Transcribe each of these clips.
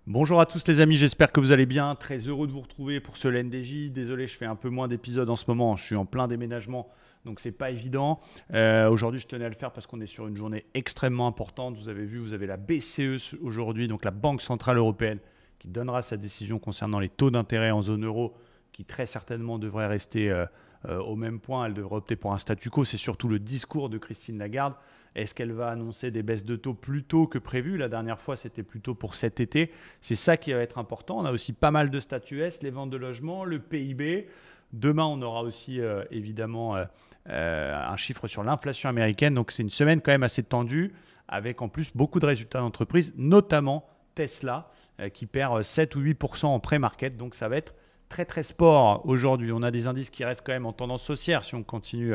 Bonjour à tous les amis, j'espère que vous allez bien. Très heureux de vous retrouver pour ce LNDJ. Désolé, je fais un peu moins d'épisodes en ce moment. Je suis en plein déménagement, donc c'est pas évident. Aujourd'hui, je tenais à le faire parce qu'on est sur une journée extrêmement importante. Vous avez vu, vous avez la BCE aujourd'hui, donc la Banque Centrale Européenne, qui donnera sa décision concernant les taux d'intérêt en zone euro, qui très certainement devrait rester au même point. Elle devrait opter pour un statu quo. C'est surtout le discours de Christine Lagarde. Est-ce qu'elle va annoncer des baisses de taux plus tôt que prévu? La dernière fois, c'était plutôt pour cet été. C'est ça qui va être important. On a aussi pas mal de statuts S, les ventes de logements, le PIB. Demain, on aura aussi évidemment un chiffre sur l'inflation américaine. Donc, c'est une semaine quand même assez tendue, avec en plus beaucoup de résultats d'entreprise, notamment Tesla, qui perd 7 ou 8% en pré-market. Donc, ça va être très très sport aujourd'hui. On a des indices qui restent quand même en tendance haussière si on continue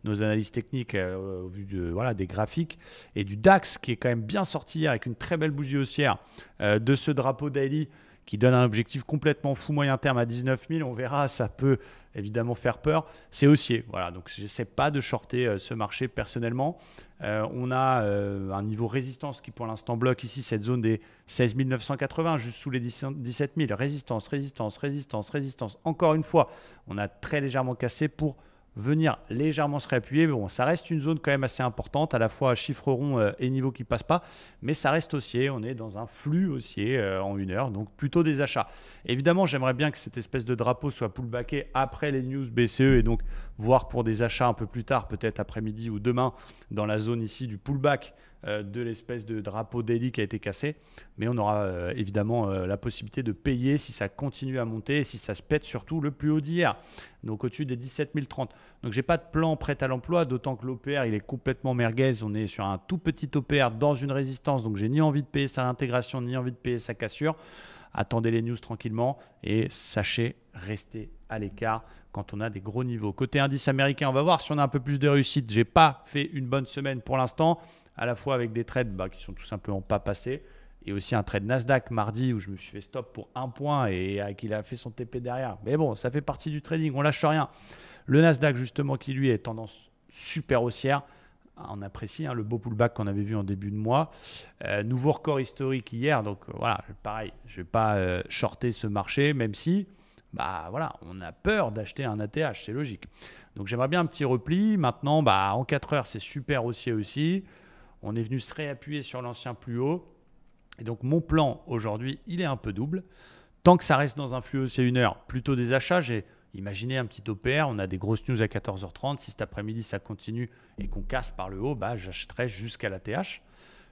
nos analyses techniques au vu des graphiques et du DAX qui est quand même bien sorti hier avec une très belle bougie haussière de ce drapeau daily qui donne un objectif complètement fou moyen terme à 19 000. On verra, ça peut évidemment faire peur. C'est haussier. Voilà, donc je n'essaie pas de shorter ce marché personnellement. On a un niveau résistance qui pour l'instant bloque ici cette zone des 16 980 juste sous les 17 000. Résistance, résistance, résistance, résistance. Encore une fois, on a très légèrement cassé pour venir légèrement se réappuyer. Mais bon, ça reste une zone quand même assez importante, à la fois chiffre rond et niveau qui ne passe pas, mais ça reste haussier. On est dans un flux haussier en une heure, donc plutôt des achats. Évidemment, j'aimerais bien que cette espèce de drapeau soit pullbacké après les news BCE et donc voir pour des achats un peu plus tard, peut-être après-midi ou demain, dans la zone ici du pullback de l'espèce de drapeau daily qui a été cassé. Mais on aura évidemment la possibilité de payer si ça continue à monter et si ça se pète surtout le plus haut d'hier, donc au-dessus des 17 030. Donc j'ai pas de plan prêt à l'emploi, d'autant que l'OPR il est complètement merguez. On est sur un tout petit OPR dans une résistance, donc j'ai ni envie de payer sa intégration, ni envie de payer sa cassure. Attendez les news tranquillement et sachez rester à l'écart quand on a des gros niveaux. Côté indice américain, on va voir si on a un peu plus de réussite. J'ai pas fait une bonne semaine pour l'instant, à la fois avec des trades qui sont tout simplement pas passés et aussi un trade Nasdaq mardi où je me suis fait stop pour un point et qu'il a fait son TP derrière. Mais bon, ça fait partie du trading, on lâche rien. Le Nasdaq justement qui lui est tendance super haussière. On apprécie le beau pullback qu'on avait vu en début de mois. Nouveau record historique hier, donc voilà, pareil, je ne vais pas shorter ce marché, même si on a peur d'acheter un ATH, c'est logique. Donc j'aimerais bien un petit repli. Maintenant, en 4 heures, c'est super haussier aussi. On est venu se réappuyer sur l'ancien plus haut. Et donc mon plan aujourd'hui, il est un peu double. Tant que ça reste dans un flux haussier 1 heure, plutôt des achats. J'ai imaginé un petit OPR, on a des grosses news à 14h30. Si cet après-midi ça continue et qu'on casse par le haut, j'achèterai jusqu'à la TH.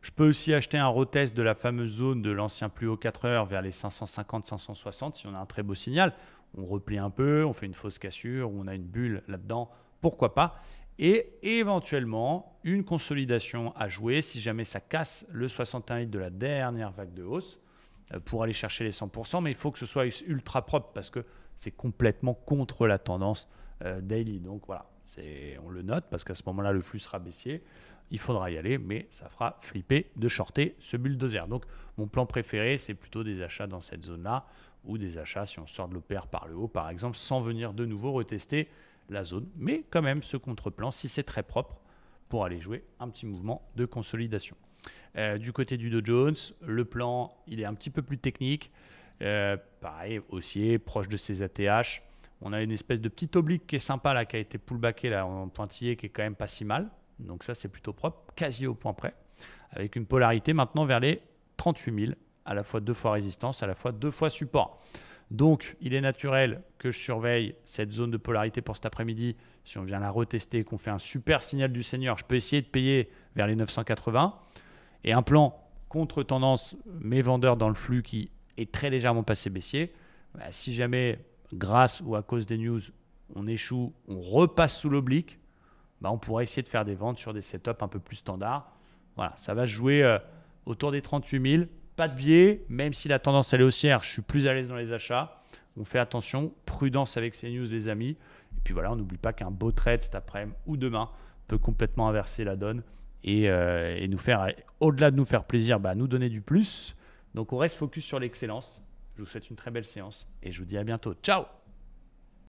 Je peux aussi acheter un retest de la fameuse zone de l'ancien plus haut 4 heures vers les 550-560 si on a un très beau signal. On replie un peu, on fait une fausse cassure, on a une bulle là-dedans, pourquoi pas. Et éventuellement, une consolidation à jouer si jamais ça casse le 61 de la dernière vague de hausse pour aller chercher les 100%. Mais il faut que ce soit ultra propre parce que c'est complètement contre la tendance daily. Donc voilà, on le note parce qu'à ce moment-là, le flux sera baissier. Il faudra y aller, mais ça fera flipper de shorter ce bulldozer. Donc mon plan préféré, c'est plutôt des achats dans cette zone-là ou des achats si on sort de l'OPR par le haut, par exemple, sans venir de nouveau retester la zone. Mais quand même, ce contre-plan, si c'est très propre, pour aller jouer un petit mouvement de consolidation. Du côté du Dow Jones, le plan, il est un petit peu plus technique. Pareil, haussier, proche de ses ATH. On a une espèce de petit oblique qui est sympa, là, qui a été pullbacké là, en pointillé, qui est quand même pas si mal. Donc ça, c'est plutôt propre, quasi au point près. Avec une polarité maintenant vers les 38 000, à la fois 2 fois résistance, à la fois 2 fois support. Donc, il est naturel que je surveille cette zone de polarité pour cet après-midi. Si on vient la retester, qu'on fait un super signal du Seigneur, je peux essayer de payer vers les 980. Et un plan contre-tendance, mes vendeurs dans le flux qui est très légèrement passé baissier. Si jamais, grâce ou à cause des news, on échoue, on repasse sous l'oblique, on pourrait essayer de faire des ventes sur des setups un peu plus standards. Voilà, ça va se jouer autour des 38 000. Pas de biais, même si la tendance elle est haussière, je suis plus à l'aise dans les achats. On fait attention, prudence avec ces news les amis. Et puis voilà, on n'oublie pas qu'un beau trade cet après-midi ou demain peut complètement inverser la donne et nous faire, au-delà de nous faire plaisir, nous donner du plus. Donc on reste focus sur l'excellence. Je vous souhaite une très belle séance et je vous dis à bientôt. Ciao!